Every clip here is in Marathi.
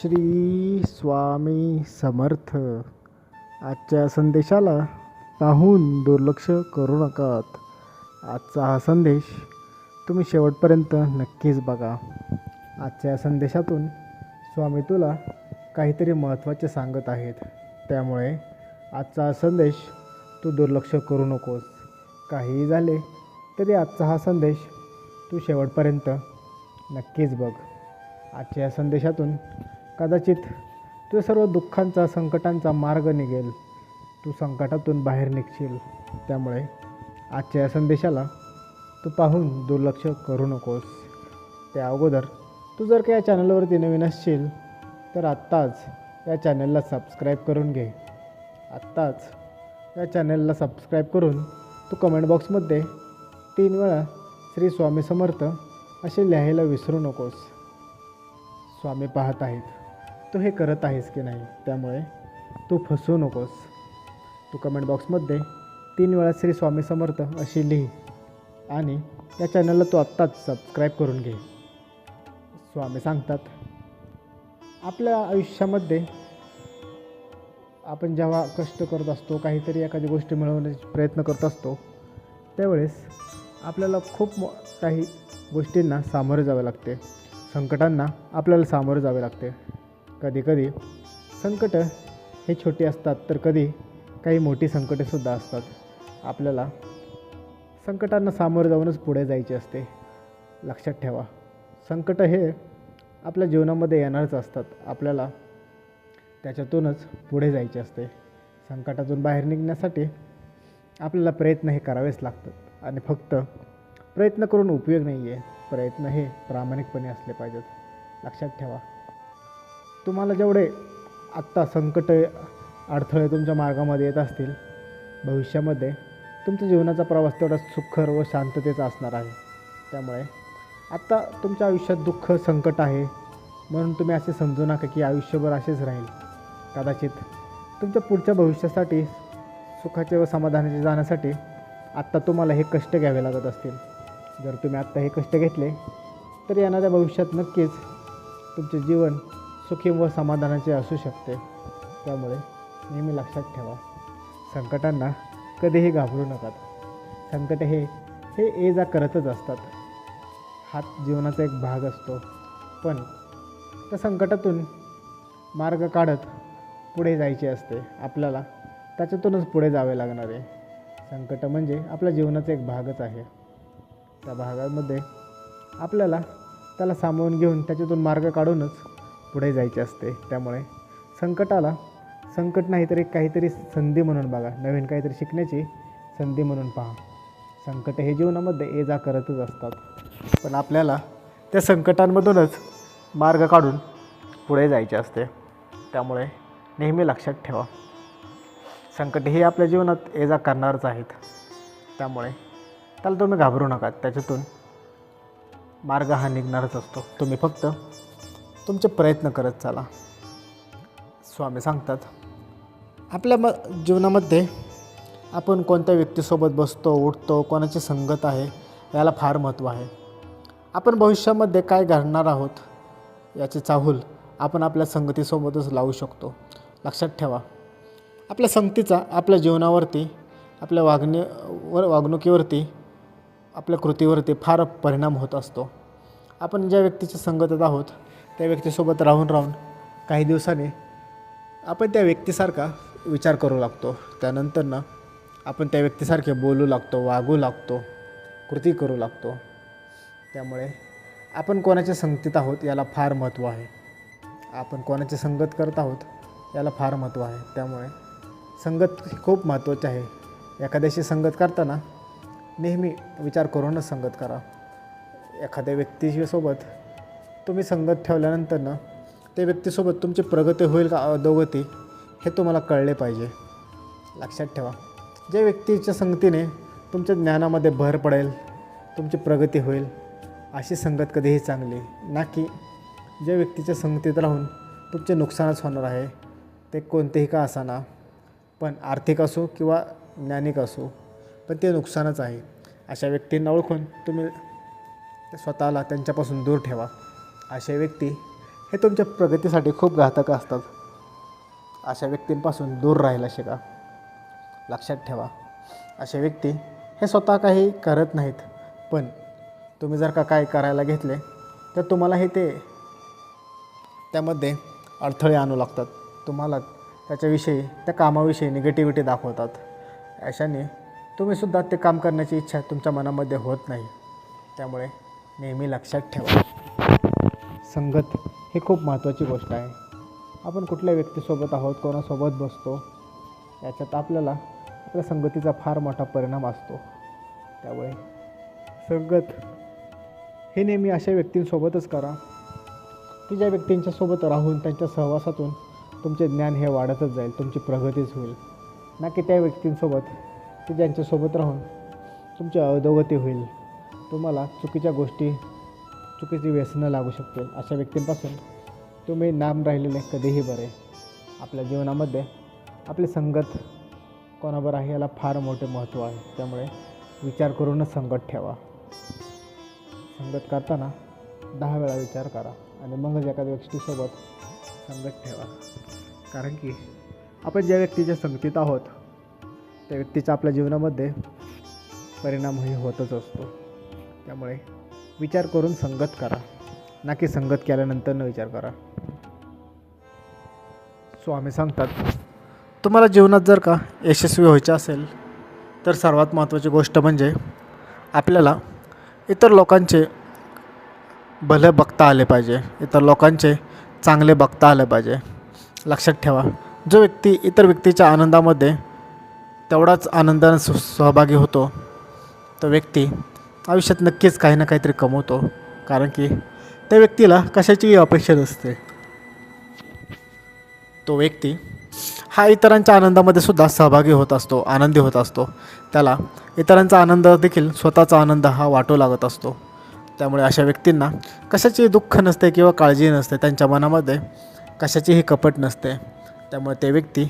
श्री स्वामी समर्थ. आजच्या संदेशाला पाहून दुर्लक्ष करू नकात. आजचा हा संदेश तुम्ही शेवटपर्यंत नक्कीच बघा. आजच्या संदेशातून स्वामी तुला काहीतरी महत्त्वाचे सांगत आहेत. त्यामुळे आजचा हा संदेश तू दुर्लक्ष करू नकोस. काहीही झाले तरी आजचा हा संदेश तू शेवटपर्यंत नक्कीच बघ. आजच्या या संदेशातून कदाचित तुझ्या सर्व दुःखांचा संकटांचा मार्ग निघेल. तू संकटातून बाहेर निघशील. त्यामुळे आजच्या या संदेशाला तू पाहून दुर्लक्ष करू नकोस. त्या अगोदर तू जर का या चॅनलवरती नवीन असशील तर आत्ताच या चॅनलला सबस्क्राईब करून घे. आत्ताच या चॅनलला सबस्क्राईब करून तू कमेंट बॉक्समध्ये 3 वेळा श्री स्वामी समर्थ असे लिहायला विसरू नकोस. स्वामी पाहत आहेत, तू हे करत आहेस की नाही. त्यामुळे तू फसू नकोस. तू कमेंट बॉक्समध्ये 3 वेळा श्री स्वामी समर्थ अशी लिही आणि या चॅनलला तू आत्ताच सबस्क्राईब करून घे. स्वामी सांगतात, आपल्या आयुष्यामध्ये आपण जेव्हा कष्ट करत असतो, काहीतरी एखादी गोष्ट मिळवण्याचा प्रयत्न करत असतो, त्यावेळेस आपल्याला खूप काही गोष्टींना सामोरे जावे लागते. संकटांना आपल्याला सामोरे जावे लागते. कधीकधी संकट हे छोटी असतात तर कधी काही मोठी संकटेसुद्धा असतात. आपल्याला संकटांना सामोरे जाऊनच पुढे जायचे असते. लक्षात ठेवा, संकट हे आपल्या जीवनामध्ये येणारच असतात. आपल्याला त्याच्यातूनच पुढे जायचे असते. संकटातून बाहेर निघण्यासाठी आपल्याला प्रयत्न हे करावेच लागतात आणि फक्त प्रयत्न करून उपयोग नाही आहे. प्रयत्न हे प्रामाणिकपणे असले पाहिजेत. लक्षात ठेवा, तुम्हाला जेवढे आत्ता संकट अडथळे तुमच्या मार्गामध्ये येत असतील, भविष्यामध्ये तुमच्या जीवनाचा प्रवास तेवढा सुखकर व शांततेचा असणार आहे. त्यामुळे आत्ता तुमच्या आयुष्यात दुःख संकट आहे म्हणून तुम्ही असे समजू नका की आयुष्यभर असेच राहील. कदाचित तुमच्या पुढच्या भविष्यासाठी सुखाचे व समाधानाचे जाण्यासाठी आत्ता तुम्हाला हे कष्ट घ्यावे लागत असतील. जर तुम्ही आत्ता हे कष्ट घेतले तर येणाऱ्या भविष्यात नक्कीच तुमचे जीवन सुखी व समाधानाचे असू शकते. त्यामुळे नेहमी लक्षात ठेवा, संकटांना कधीही घाबरू नका. संकट हे ये जा करतच असतात. हा जीवनाचा एक भाग असतो. पण त्या संकटातून मार्ग काढत पुढे जायचे असते. आपल्याला त्याच्यातूनच पुढे जावे लागणार आहे. संकट म्हणजे आपल्या जीवनाचा एक भागच आहे. त्या भागामध्ये आपल्याला त्याला सामावून घेऊन त्याच्यातून मार्ग काढूनच पुढे जायचे असते. त्यामुळे संकटाला संकट नाही तर एक काहीतरी संधी म्हणून बघा. नवीन काहीतरी शिकण्याची संधी म्हणून पहा. संकट हे जीवनामध्ये ये जा करतच असतात. पण आपल्याला त्या संकटांमधूनच मार्ग काढून पुढे जायचे असते. त्यामुळे नेहमी लक्षात ठेवा, संकट हे आपल्या जीवनात ये जा करणारच आहेत. त्यामुळे त्याला तुम्ही घाबरू नका. त्याच्यातून मार्ग हा निघणारच असतो. तुम्ही फक्त तुमचे प्रयत्न करत चाला. स्वामी सांगतात, आपल्या जीवनामध्ये आपण कोणत्या व्यक्तीसोबत बसतो उठतो, कोणाची संगत आहे याला फार महत्त्व आहे. आपण भविष्यामध्ये काय घडणार आहोत याची चाहूल आपण आपल्या संगतीसोबतच लावू शकतो. लक्षात ठेवा, आपल्या संगतीचा आपल्या जीवनावरती, आपल्या वागणुकीवरती, आपल्या कृतीवरती फार परिणाम होत असतो. आपण ज्या व्यक्तीच्या संगतीत आहोत त्या व्यक्तीसोबत राहून काही दिवसांनी आपण त्या व्यक्तीसारखा विचार करू लागतो. त्यानंतरनं आपण त्या व्यक्तीसारखे बोलू लागतो, वागू लागतो, कृती करू लागतो. त्यामुळे आपण कोणाच्या संगतीत आहोत याला फार महत्त्व आहे. आपण कोणाची संगत करत आहोत याला फार महत्त्व आहे. त्यामुळे संगत खूप महत्त्वाची आहे. एखाद्याशी संगत करताना नेहमी विचार करूनच संगत करा. एखाद्या व्यक्तीसोबत तुम्ही संगत ठेवल्यानंतरनं त्या व्यक्तीसोबत तुमची प्रगती होईल का अधोगती हे तुम्हाला कळले पाहिजे. लक्षात ठेवा, ज्या व्यक्तीच्या संगतीने तुमच्या ज्ञानामध्ये भर पडेल, तुमची प्रगती होईल, अशी संगत कधीही चांगली ना की ज्या व्यक्तीच्या संगतीत राहून तुमचे नुकसानच होणार आहे. ते कोणतेही का असाना, पण आर्थिक असो किंवा ज्ञानिक असो, पण ते नुकसानच आहे. अशा व्यक्तींना ओळखून तुम्ही स्वतःला त्यांच्यापासून दूर ठेवा. अशा व्यक्ती हे तुमच्या प्रगतीसाठी खूप घातक असतात. अशा व्यक्तींपासून दूर राहायला शिका. लक्षात ठेवा, असे व्यक्ती हे स्वतः काही करत नाहीत, पण तुम्ही जर का काय करायला घेतले तर तुम्हालाही ते त्यामध्ये अडथळे आणू लागतात. तुम्हाला त्याच्याविषयी, त्या कामाविषयी निगेटिव्हिटी दाखवतात. अशाने तुम्हीसुद्धा ते काम करण्याची इच्छा तुमच्या मनामध्ये होत नाही. त्यामुळे नेहमी लक्षात ठेवा, संगत ही खूप महत्त्वाची गोष्ट आहे. आपण कुठल्या व्यक्तीसोबत आहोत, कोणासोबत बसतो, याच्यात आपल्या संगतीचा फार मोठा परिणाम असतो. त्यामुळे संगत हे नेहमी अशा व्यक्तींसोबतच करा की ज्या व्यक्तींच्यासोबत राहून त्यांच्या सहवासातून तुमचे ज्ञान हे वाढतच जाईल, तुमची प्रगतीच होईल. ना की त्या व्यक्तींसोबत की ज्यांच्यासोबत राहून तुमची अधोगती होईल, तुम्हाला चुकीची व्यसनं लागू शकतील. अशा व्यक्तींपासून तुम्ही लांब राहिलेले कधीही बरे. आपल्या जीवनामध्ये आपली संगत कोणाबरोबर आहे याला फार मोठे महत्त्व आहे. त्यामुळे विचार करूनच संगत ठेवा. संगत करताना 10 वेळा विचार करा आणि मगच एखाद्या व्यक्तीसोबत संगत ठेवा. कारण की आपण ज्या व्यक्तीच्या संगतीत आहोत त्या व्यक्तीचा आपल्या जीवनामध्ये परिणामही होतच असतो. त्यामुळे विचार करून संगत करा, ना की संगत केल्यानंतर न विचार करा. स्वामी सांगतात, तुम्हाला जीवनात जर का यशस्वी व्हायचे असेल तर सर्वात महत्त्वाची गोष्ट म्हणजे आपल्याला इतर लोकांचे भले बघता आले पाहिजे, इतर लोकांचे चांगले बघता आले पाहिजे. लक्षात ठेवा, जो व्यक्ती इतर व्यक्तीच्या आनंदामध्ये तेवढाच आनंदाने सहभागी होतो तो व्यक्ती आयुष्यात नक्कीच काही ना काहीतरी कमवतो. कारण की त्या व्यक्तीला कशाचीही अपेक्षा नसते. तो व्यक्ती हा इतरांच्या आनंदामध्ये सुद्धा सहभागी होत असतो, आनंदी होत असतो. त्याला इतरांचा आनंद देखील स्वतःचा आनंद हा वाटू लागत असतो. त्यामुळे अशा व्यक्तींना कशाचीही दुःख नसते किंवा काळजी नसते, त्यांच्या मनामध्ये कशाचीही कपट नसते. त्यामुळे ते व्यक्ती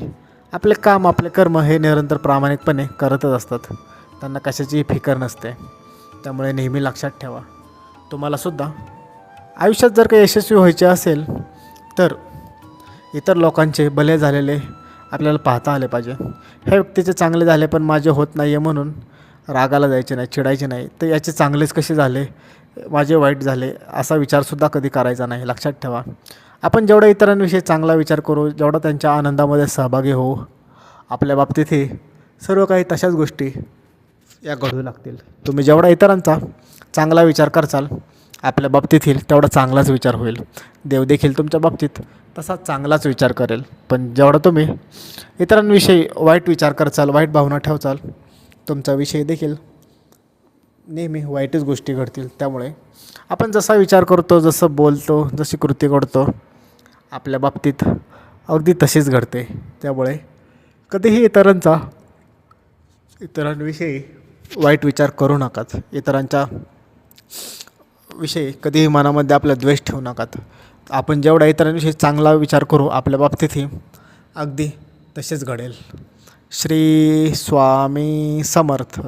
आपले काम, आपले कर्म हे निरंतर प्रामाणिकपणे करतच असतात. त्यांना कशाचीही फिकर नसते. त्यामुळे नेहमी लक्षात ठेवा, तुम्हालासुद्धा आयुष्यात जर काही यशस्वी व्हायचे असेल तर इतर लोकांचे भले झालेले आपल्याला पाहता आले पाहिजे. ह्या व्यक्तीचे चांगले झाले पण माझे होत नाही आहे म्हणून रागाला जायचे नाही, चिडायचे नाही. तर याचे चांगलेच कसे झाले, माझे वाईट झाले, असा विचारसुद्धा कधी करायचा नाही. लक्षात ठेवा, आपण जेवढा इतरांविषयी चांगला विचार करू, जेवढा त्यांच्या आनंदामध्ये सहभागी होऊ, आपल्या बाबतीतही सर्व काही तशाच गोष्टी या घडू लागतील. तुम्ही जेवढा इतरांचा चांगला विचार करचाल आपल्या बाबतीतील तेवढा चांगलाच विचार होईल. देव देखील तुमच्या बाबतीत तसा चांगलाच विचार करेल. पण जेवढा तुम्ही इतरांविषयी वाईट विचार करचाल, वाईट भावना ठेवचाल, तुमचा विषय देखील नेहमी वाईटच गोष्टी घडतील. त्यामुळे आपण जसा विचार करतो, जसं बोलतो, जशी कृती करतो, आपल्या बाबतीत अगदी तशीच घडते. त्यामुळे कधीही इतरांविषयी वाईट विचार करू नकाच. इतरांच्या विषयी कधीही मनामध्ये आपला द्वेष ठेवू नकात. आपण जेवढा इतरांविषयी चांगला विचार करू आपल्या बाबतीतही अगदी तसेच घडेल. श्री स्वामी समर्थ.